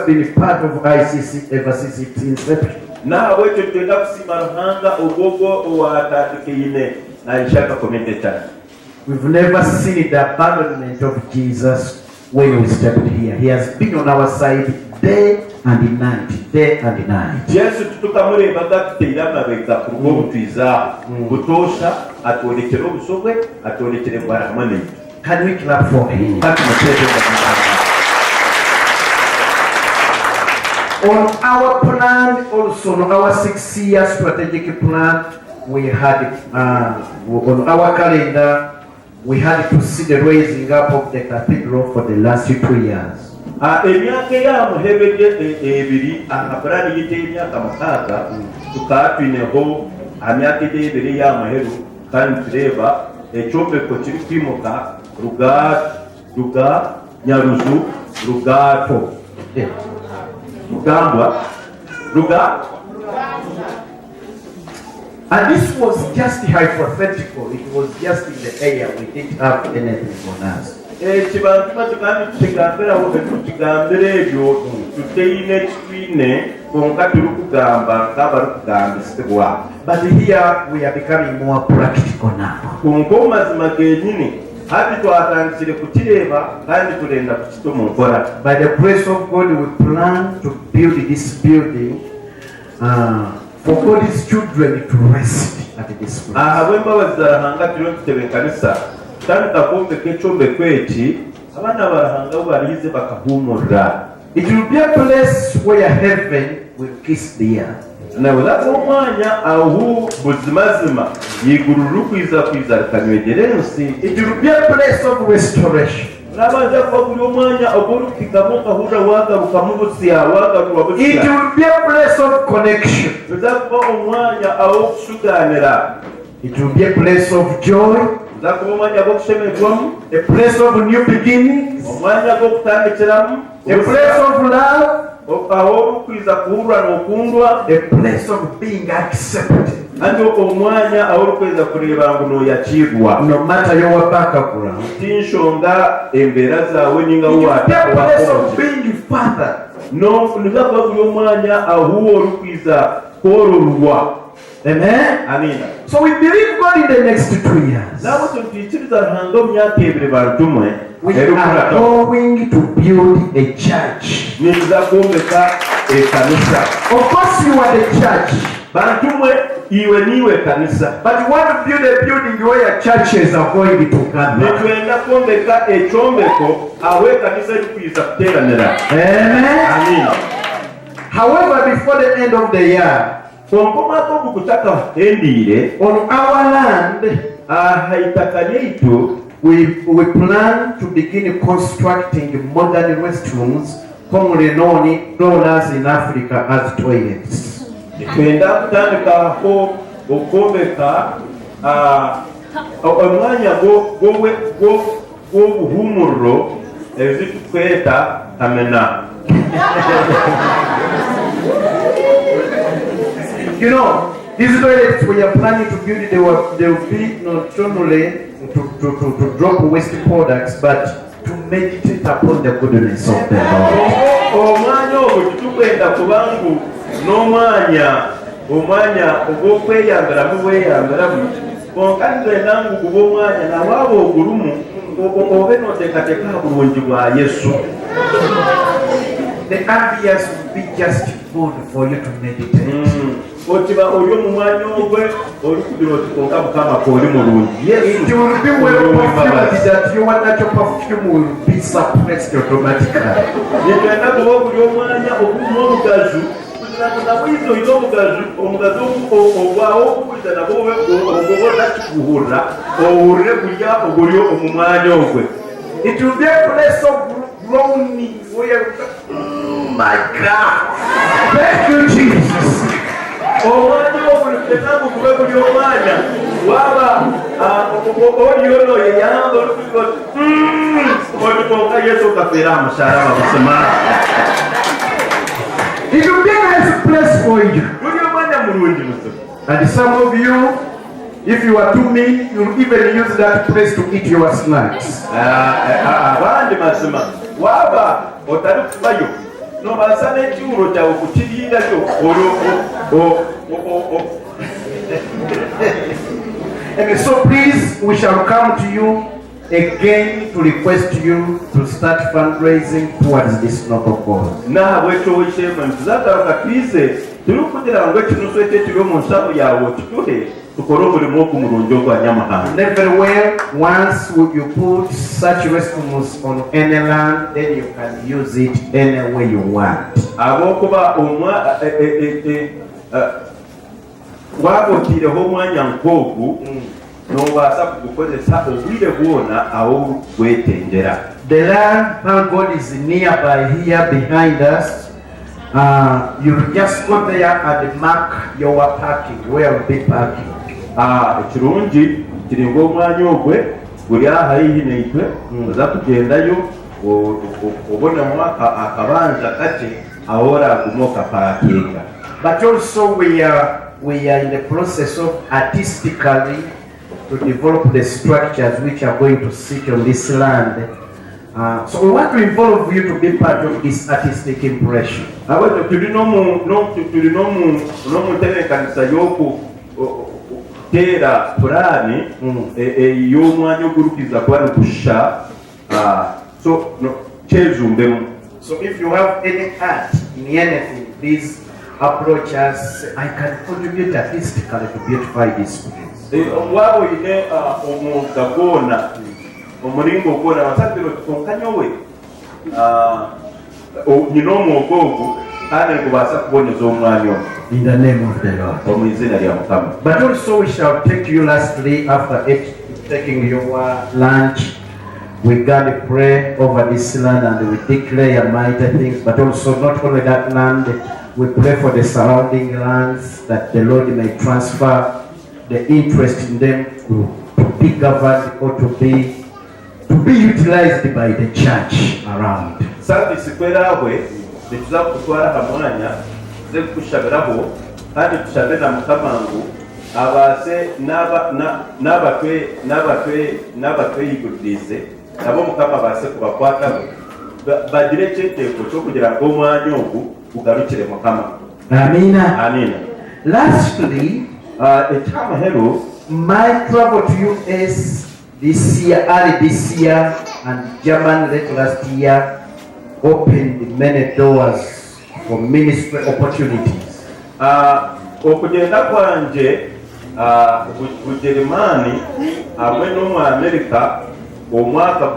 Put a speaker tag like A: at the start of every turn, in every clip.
A: been part of ICC ever since its inception.
B: Na wetu tuenda kusima ruhanga ugogo wa tatukine na ishaka komite chana.
A: We've never seen the abandonment of Jesus when we stepped here. He has been on our side day and night, day and night.
B: Yesu tutukamure bagatira mabeka kugo twiza gutosha atwonekere ubusogwe atwonekere barahamane.
A: Can we clap for him? On our plan, also on our 6-year strategic plan, we had on our calendar, we had to see the raising up of the cathedral for the last 2 years.
B: Emyaka ya muhebeje ebiri akabrani yite emyaka mukaaga tukatwineho amyaka ebiri ya muheru kandi tureba ekyomeko kiri kwimuka ruga nyaruzu rugato rugambwa ruga.
A: And this was just hypothetical. It was just in the air. We didn't have anything on us.
B: Kibantu tukandi tukigambira wo tukigambira ebyo tuteine twine konka turi kugamba nk'abari kugambisibwa.
A: But here we are becoming more practical now.
B: Konko mazima genyini hati twatangire kukireba kandi turenda kukito mu nkora.
A: By the grace of God, we plan to build this building for God's children to rest at this place.
B: Abembabazi zarahanga turiyo tutebe kanisa kandi takombe k'ekyombe kweki abana barahanga barize bakahumurira.
A: It will be a place where heaven will kiss the earth.
B: Nawe lako umwanya ahu buzimazima yigururu kwiza rikanwegerensi.
A: It will be a place of restoration.
B: Nabanza kuba buri umwanya oguru kigamo kahura wagaruka mu busiya wagaruka busiya.
A: It will be a place of connection.
B: Uzakuba umwanya aho kusuganira.
A: It will be a place of joy.
B: Uzakuba umwanya wo kushemerwamo.
A: A place of new beginnings.
B: Umwanya wo kutangikiramu.
A: A place of love.
B: Aho kwiza kuhura n'okundwa.
A: A place of being accepted.
B: Andi omwanya aho kweza kureba ngo no yakirwa.
A: No matter your background.
B: Tinshonga embera zawe ninga wata.
A: A place of being father.
B: No, nizakwa kuyo mwanya aho orukwiza kororwa.
A: Amen.
B: Amina.
A: So we believe God in the next 2 years.
B: Nabo tuntitiriza ruhanga myaka ebiri bantumwe.
A: We are going to build a church.
B: Nizakumbeka kanisa.
A: Of course you are the church.
B: Bantumwe iwe niwe kanisa.
A: But you want to build a building where churches are going to gather.
B: Nitwenda kumbeka ekyombeko awe kanisa likwiza kuteranira.
A: Amen.
B: Amina.
A: However, before the end of the year,
B: Konkoma ko bukutaka endire
A: on our land,
B: haitaka yetu
A: we plan to begin constructing modern restrooms commonly known as in Africa as toilets.
B: Twenda kutandika ko okombeka omwanya gwobuhumuro ezitukweta amena.
A: You know, these toilets we are planning to build, they will be not only to drop waste products, but to meditate upon the goodness of the Lord.
B: Omwanya ogwo tukwenda kubangu n'omwanya ogw'okweyambiramu bweyambiramu konka nitwenda ngu guba omwanya nawaaba ogurumu obe noteekateeka bulungi bwa Yesu.
A: The ambience will be just good for you to meditate.
B: Otiba oyo mu mwanya ogwe oli kubira oti konka Mukama k'oli mulungi.
A: It will be well perfumed that your natural perfume will be suppressed automatically.
B: Nitwenda kuba buli omwanya ogulimu omugazu nabwiza olina omugazi ogwawo okuwuliza nabwo ogoba takikuwulira owulire kulya ogulyo omu mwanya ogwe.
A: It will be a place of groaning where, my God, thank you Jesus.
B: Omwanya ogwo gube buli omwanya waba oliono yeyamba olukuga oti konka Yesu okafeera amusaraba basema.
A: It will be a nice place for you.
B: Buli omwanya mulungi muso.
A: And some of you, if you are too mean, you'll even use that place to eat your snacks.
B: Abandi mazima waba otali kubayo nobasa n'ekiwulo kyawe okukiriira kyo
A: And so please, we shall come to you again to request you to start fundraising towards this noble cause.
B: nahabwe ekyowe kyema ntuzagaruka twize turi kugira ngo ekinusu ekyo ekiri omu nsaho yawe okituhe tukore omulimu ogw'omurungi ogwanyamahanga.
A: Very well, once you put such restrooms on any land, then you can use it any way you want.
B: Abokuba wagotireho omwanya nk'ogu nobaasa kugukozesa obwire bwona aho bwetengera.
A: The land, thank God, is nearby here behind us. You just go there and mark your parking, where you'll be parking.
B: Ekirungi kiri ng'omwanya ogwe guri aha haihi naitwe oza kugendayo obonemu akabanja kake aho oraguma okapakinga.
A: But also we are in the process of artistically to develop the structures which are going to sit on this land. So we want to involve you to be part of this artistic impression.
B: Abwe tuli n'omuterekanisa y'okutera pulani y'omwanya ogurukiriza kuba nikusha so kyezumbemu.
A: So if you have any art in anything, please approach us. I can contribute artistically to beautify this place.
B: Waba oyine omwuga gwona omulingo gwona basabire otukonkanyowe nyina omwuga ogwo kandi ngubaasa kuboneza omwanya omwo.
A: In the name of the Lord.
B: Omu izina lya Mukama.
A: But also we shall take you lastly after taking your lunch. We're going to pray over this land and we declare mighty things, but also not only that land, we pray for the surrounding lands that the Lord may transfer the interest in them to be governed or to be utilized by the church around.
B: Service kwerawe tuza kutwara hamwanya ze kushabiraho kandi tushabe na Mukamangu abase n'abatwe yigurize nabo Mukama base kubakwata bagire kyeteko cyo kugira ngo omwanya ogu ugarukire Mukama.
A: Amina.
B: Amina.
A: Lastly, my travel to US this year, early this year, and German late last year opened many doors for ministry opportunities.
B: Okugenda kwanje Bujerumani hamwe no mu Amerika omwaka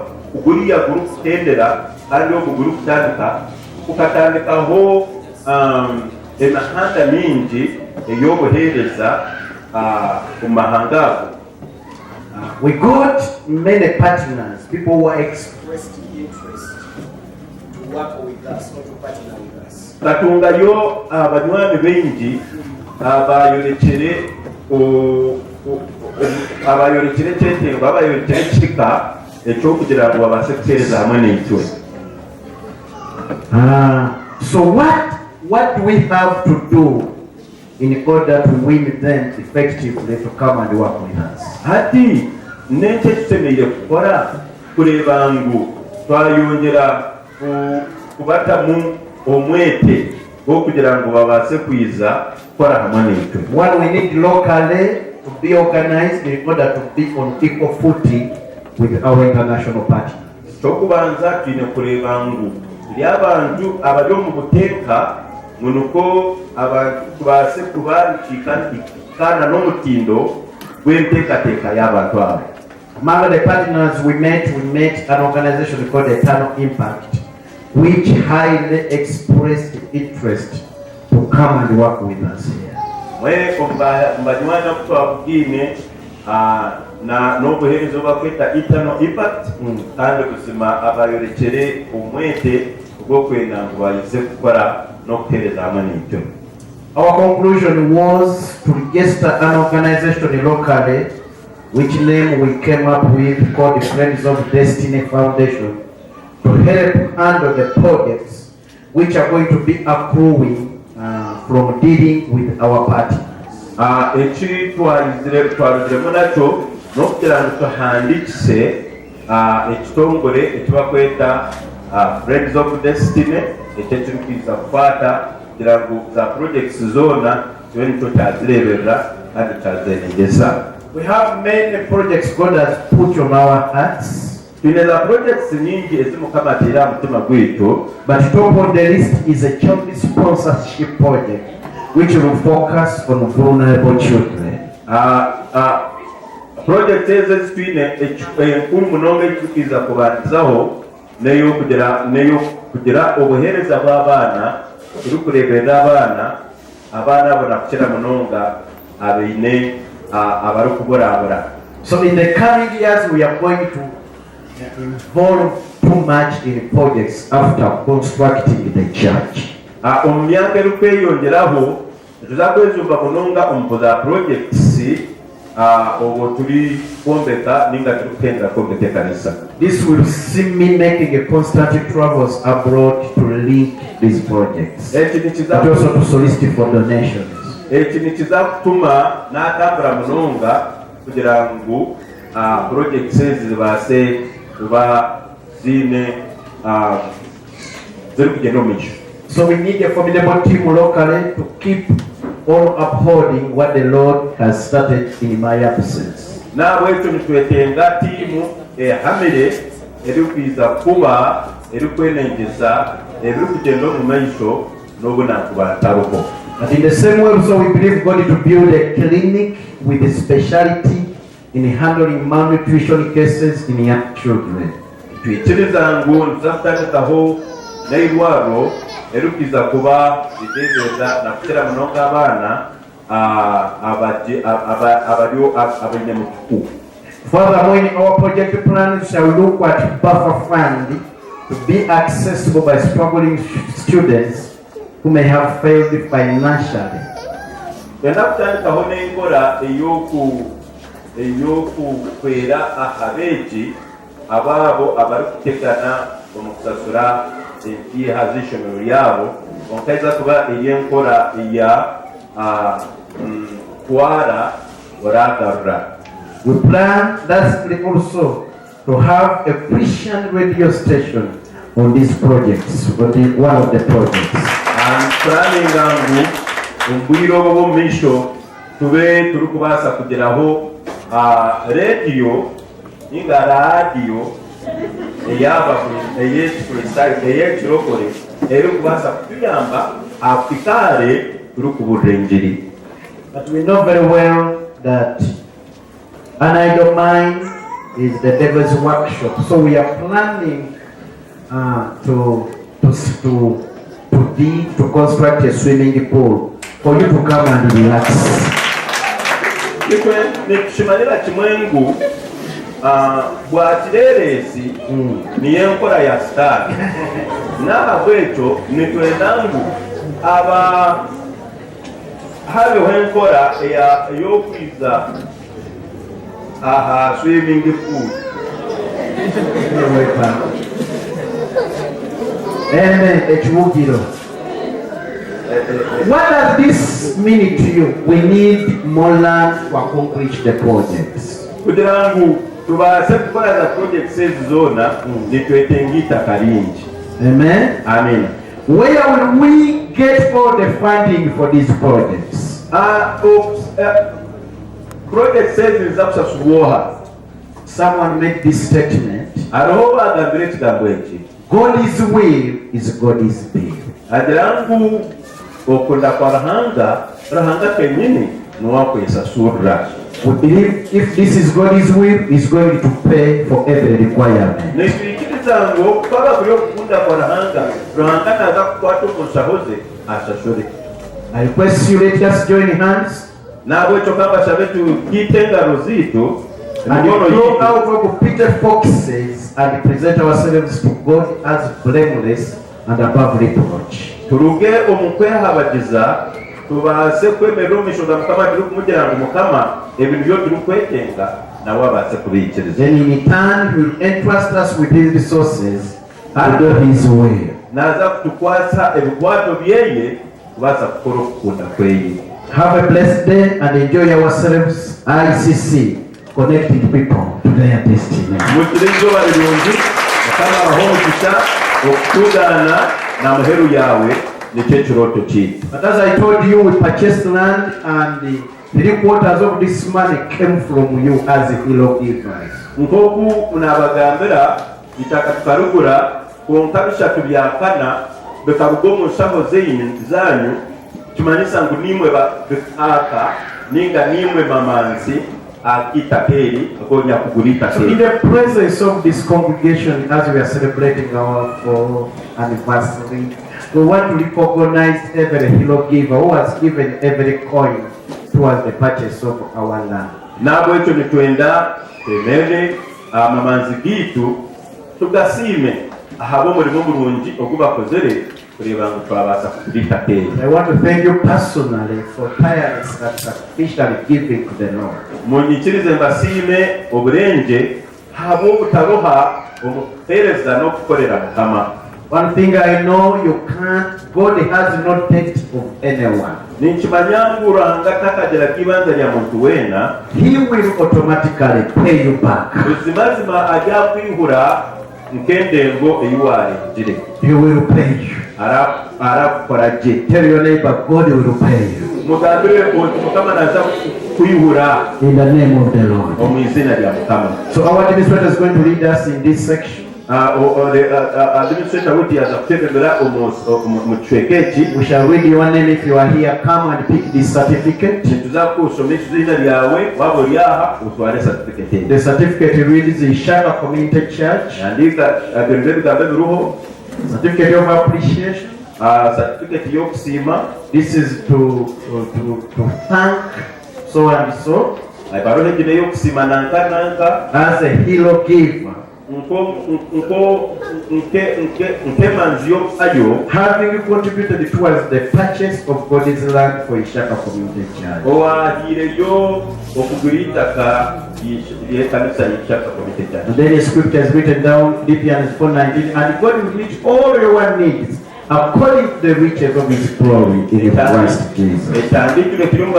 B: guriya guru kutendera kandi oguguru kutandika ukatandikaho emahanga mingi eyobuhereza mu mahanga ago.
A: We got many partners, people who are expressed interest to work with us or to partner with us.
B: Katungayo abanywanyi bengi abayorekere kyetego babayorekere kika ekyokugira ngo babase kuteereza hamwe n'eitwe.
A: So what do we have to do in order to win them effectively to come and work with us?
B: Hati n'ekyo tutemeire kukora kureba ngu twayongera kubatamu omwete okugira ngo babase kwiza kukora hamwe n'eitwe.
A: One, we need locally to be organized in order to be on equal footing with our international partners.
B: Kyokubanza twine kureba ngu abantu abali omu buteeka munuko abantu tubase kubanikikana n'omutindo gw'enteekateeka y'abantu abo.
A: Among the partners we met an organization called Eternal Impact, which highly expressed interest to come and work with us here.
B: Mbanywana kutwabugine na n'obuherezo bakweta Eternal Impact kandi kusima abayorekere omwete ogw'okwenda ngu bayize kukora n'okuteereza hamwe n'itwe.
A: Our conclusion was to register an organization locally, which name we came up with called the Friends of Destiny Foundation, to help handle the projects which are going to be accruing from dealing with our partners.
B: Eki twaliziremu nakyo n'okugira ngu tuhandikise ekitongole ekibakweta Friends of Destiny ekyekirukiriza kukwata kugira ngu za projects zoona kibe nikyo kyazireberera kandi kyazeenegeza.
A: We have many projects God has put on our hearts.
B: Twine za projects nyingi ezi Mukama ateire aha mutima gwaitu,
A: But top on the list is a child sponsorship project which will focus on vulnerable children.
B: Project ezo ezitwine enkuru munonga ekirukiriza kubandizaho neyo kugira obuheereza bw'abaana turikureberera abaana abo nakukira munonga abaine abarikuburabura.
A: So in the coming years we are going to involve too much in projects after constructing the church.
B: Omu myaka erikweyongeraho tuzakwezumba munonga omu za projects obu turi kwombeka ninga turi kutendera kwombeka ekanisa.
A: This will see me making a constant travels abroad to link these projects, but also to solicit for donations.
B: Eki nikizakutuma natambura munonga kugira ngu projects ezi zibaase kuba ziri kugenda omumisho.
A: So we need a formidable team locally to keep on upholding what the Lord has started in my absence.
B: Nabwekyo nitwetenga tiimu ehamire erikwiza kuba erikwenengeza ebirikugenda omu maisho n'obunakubantaruko.
A: And in the same way also we believe God to build a clinic with a speciality in handling malnutrition cases in young children.
B: Twikiriza ngu nituzakutandikaho n'eirwaro erikwiza kuba riteebereza nakukira munonga abaana abaine mutuku.
A: Furthermore, in our project plan shall look at buffer fund to be accessible by struggling students who may have failed financially.
B: Twenda kutandikaho n'enkora ey'okukwera ahabeegi abaabo abarikutegana omu kusasura entiiha z'eishomero ryabo, konka eza kuba ery'enkora eya twara oragarura.
A: We plan lastly also to have a Christian radio station on these projects, on one of the projects.
B: Turaninga ngu ombwire obwo bw'omumisho tube turikubaasa kugeraho radio ninga radio ey'ekirokore erikubaasa kutuyamba afikaare turikuburira enjiri.
A: But we know very well that an idle mind is the devil's workshop. So we are planning to construct a swimming pool for you to come and relax.
B: Nikushimanira kimwengu bwakireresi niyo enkora ya sitaani nahabwekyo nitwenda ngu habeho enkora ey'okwiza aha swimming pool.
A: What does this mean to you? We need more land to accomplish the projects.
B: Kugira ngu tubaase kukora za projects ezi zoona nitwetenga itaka lingi.
A: Amen.
B: Amen.
A: Where will we get all the funding for these projects?
B: Projects ezi nizakusasulwaha.
A: Someone make this statement.
B: Hariho bagambire ekigambo eki.
A: God's will is God's bill.
B: Agira ngu okunda kwa Ruhanga kenyini niwakwesasurra.
A: We believe if this is God's will, He's going to pay for every requirement.
B: Nitwikiriza ngu kwaba kuri okukunda kwa Ruhanga naza kukwata omushahoze asasure.
A: I request you, let us join hands
B: Nabwekyo kabashabe tukiite engaro ziitu
A: and go out of Peter Foxes and present ourselves to God as blameless and above reproach.
B: Turuge omu kwehabagiza tubaase kwemerera omumisho ga Mukama turi kumugira ngu Mukama ebintu byo turi kwetenga nawe abaase kubiikiriza.
A: Then in return He will entrust us with His resources to do His will.
B: Naza kutukwasa ebikwato byeye kubaasa kukora okukunda kweye.
A: Have a blessed day and enjoy ourselves, ICC, connecting people to their destiny.
B: Mugire eizooba rirungi, Mukama abahe omukisa okutugana na muheru yawe nicyo kiroto cyiza.
A: But as I told you, we purchased land and the 3/4 of this money came from you as a hero giver.
B: Nkoku unabagambira itaka tukarugura konka bishatu byakana bekabugo mu nshaho zanyu kimanisa ngo nimwe bakaka ninga nimwe mamanzi akitapeli akonya kugurita.
A: So in the presence of this congregation, as we are celebrating our 4th anniversary, we want to recognize every hero giver who has given every coin towards the purchase of our land.
B: Nabo ekyo nitwenda temene amamanzi gitu tugasime ahabo mulimo bulungi ogubakozere kureba ngo twabasa kugurita peli.
A: I want to thank you personally for tireless and sacrificial giving to the Lord.
B: Munyikirize mbasime oburenje habo butaroha omutereza no kukorera Mukama.
A: One thing I know, you can't, God has no debt of anyone.
B: Ninchimanyanguranga takagera kibanza lya muntu wena,
A: He will automatically pay you back.
B: uzimazima ajja kwihura nkendengo eyiwale jire.
A: He will pay you.
B: Arakukora je.
A: Tell your neighbor, God will pay you.
B: Mugambire kuti Mukama naza kwihura
A: In the name of the Lord.
B: omwizina lya Mukama.
A: So our administrator is going to lead us in this section.
B: Administrator wuti aza kutegekera muchwekechi.
A: We shall read your name if you are here. Come and pick this certificate.
B: Tuza kusoma izina lyawe wabo lyaha utwale certificate.
A: The certificate reads the Ishaka Community Church.
B: Andika bigambe biruho.
A: Certificate of appreciation.
B: Certificate y'okusiima.
A: This is to thank so and so
B: Baruhe gino y'okusiima nanka
A: as a hero giver,
B: nkemanzi y'okusayo
A: having contributed towards the purchase of God's land for Ishaka Community Church.
B: owahiireyo okugura itaka ly'ekkanisa y'Ishaka Community Church.
A: And then the scripture is written down, Philippians 4:19, and God will meet all your needs according to the riches of His glory in Christ Jesus.
B: Ekitandikiro kiri mu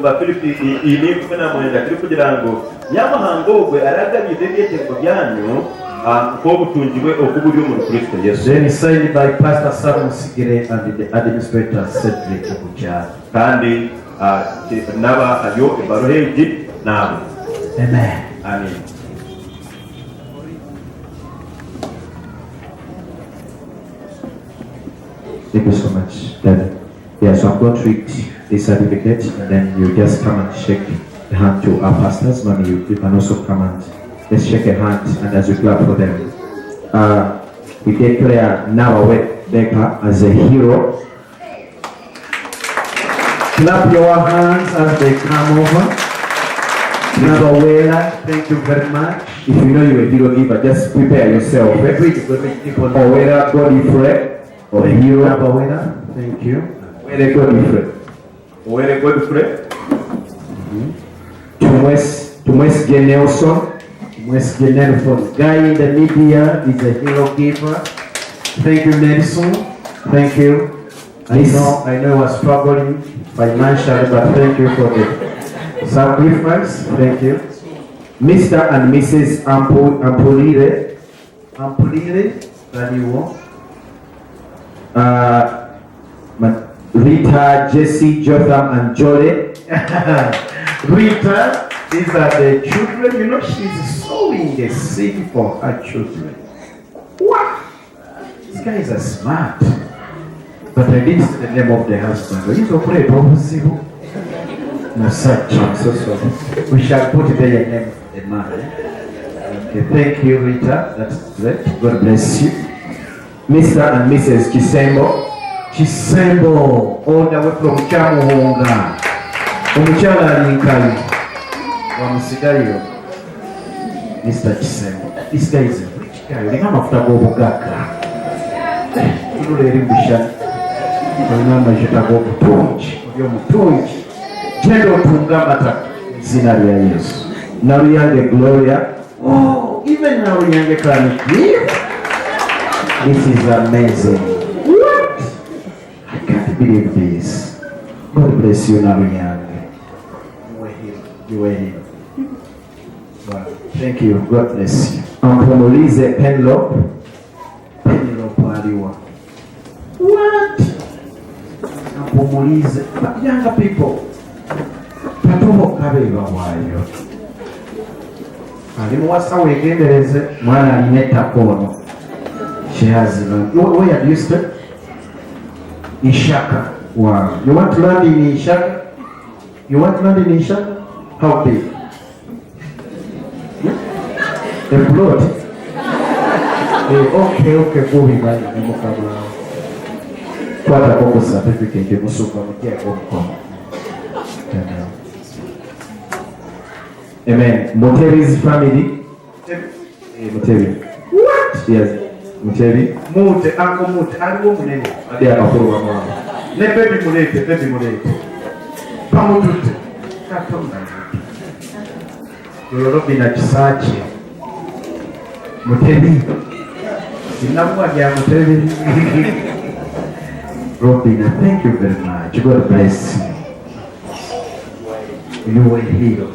B: Bafilipi 4:19 kiri kugira ngo Nyamuhanga ogwe aragabira ebyetaago byanyu nk'obutungi bwe okubuli omu Kristo Yesu.
A: Then signed by Pastor Samuel Sigire and the administrator Cedric Obuchar.
B: Kandi naba ayo ebaruha egi naabo.
A: Amen.
B: Amen.
C: Thank you so much, Dad. Yeah, so I'm going to read the certificate and then you just come and shake the hand to our pastors. Mommy, you can also come and let's shake a hand and as we clap for them. We declare Nawawet Becca as a hero.
A: Clap your hands as they come over. Nawawela, thank you very much.
C: If you know you're a hero giver, just prepare yourself. Owera Godfrey, or a hero.
A: Nawawela, thank you.
C: Owera Godfrey.
B: Owere Godfrey.
C: Tumwes J. Nelson.
A: West Nelson, guy in the media is a hero giver. Thank you, Nelson. Thank you. I know I was struggling financially, but thank you for the sacrifice. Thank you.
C: Mr. and Mrs. Ampulire.
A: Ampulire, that you want.
C: Rita, Jesse, Jotham, and Jolly.
A: Rita, these are the children. You know, she's sowing the seed for her children. Wow! These guys are smart. But I didn't see the name of the husband. He's afraid of zero. No such. I'm so sorry. We shall put there your name of the man. Okay, thank you, Rita. That's great. God bless you.
C: Mr. and Mrs. Chisembo.
A: Chisembo, all the way from Chamuhonga. Omuchala Alinkali. Wamusigayo. Mr. Chisembo. This guy is a rich guy. Remember after Gobugaka. Tulule rimbisha. Remember Jitago Mutunji. Yo Mutunji. Jendo Tungamata. Zina lya Yesu.
C: Naruyange Gloria.
A: Oh, even Naruyange can give.
C: This is amazing.
A: What? I can't believe this. God bless you, Naruyange. You were here. Wow. Thank you. God bless you.
C: Ampomolize Penlope.
A: Penelope Aliwa. What? Nampumulize. Younger people. Tatuboka beba waayo. Ali muwasa wegendereze mwana alina ettaka ono. She has where have you stayed? Ishaka. Wow. You want to land in Ishaka? You want to land in Ishaka? How big? A plot. Okay, go with my mukabula. Kwata koko certificate musuka mutia koko. Amen. Mutebi's family. Mutebi. What? Yes. Mutebi. Mute, Uncle Mute. Aliwo munene. Adi akakuru wa mwana. Ne baby mulete. Pamutute. Katonda. Yorobi na kisachi. Mutebi. Sinabwa ya Mutebi. Robina, thank you very much. God bless you. You were here.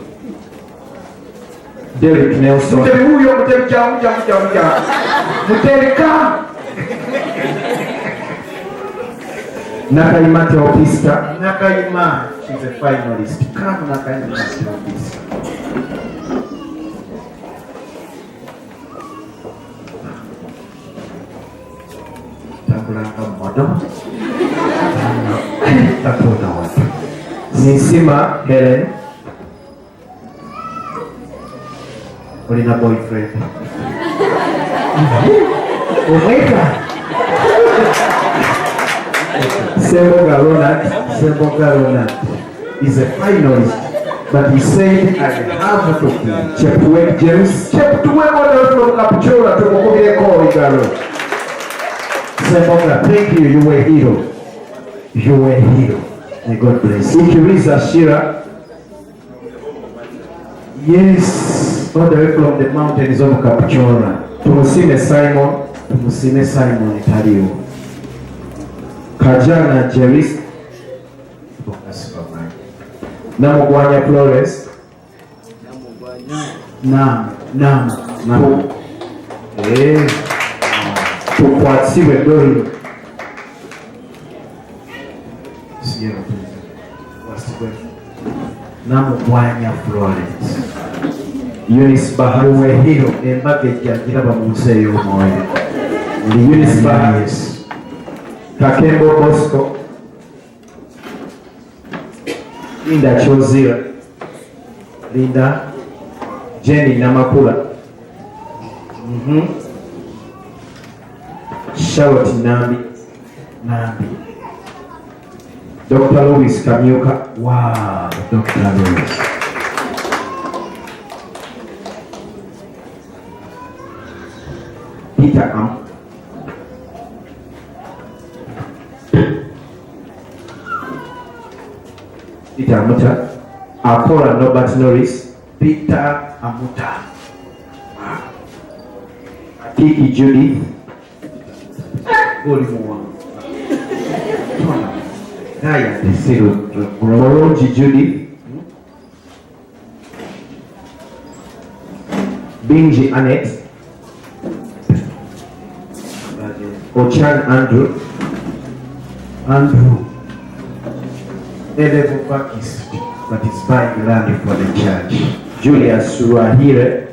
A: Derek Nelson. Mutebi huyo, Mutebi jamu. Mutebi come. Nakaima Teopista. Nakaima, she's a finalist. Come Nakaima Teopista. Takulanga modo. Takuna watu. Nisima Helen. Olina boyfriend. Omega. Semboga Ronald is a finalist, but he said I have to be. Cheptuwe James. Cheptuwe model from Kapchora to Mokobile Igaro. Semboga, thank you. You were a hero. May God bless you. Ikiriza Shira. Yes, all the way from the mountains of Kapchora. Tumusime Simon Itario. Kajana Jeris. Namugwanya Flores. Nam. Tukwatiwe Dori. Namugwanya Florence. Eunice Baharu we hero embage jagira bamuseyo moyo. Eunice Baharu. Kakembo Bosco. Linda Chozira. Linda Jenny Namakula. Charlotte Nambi. Dr. Louis Kamioka. Wow, Dr. Louis. Peter Amuta. Akora Norbert Norris. Peter Amuta. Wow. Kiki Judith. Moronji Judith. Binji Annette. Ochan Andrew. Eleven Baptist, but it's buying land for the church. Julius Suahire.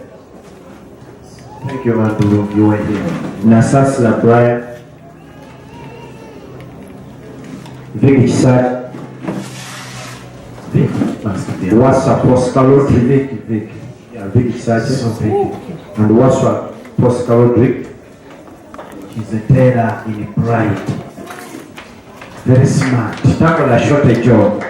A: Thank you, Andrew. You were here. Nasasla Brian. Vicky Sad. Wasa Poscalo Vicky. Yeah, Vicky Sad. And Wasa Poscalo Drake. He's a tailor in pride. Very smart. Tackle a short job.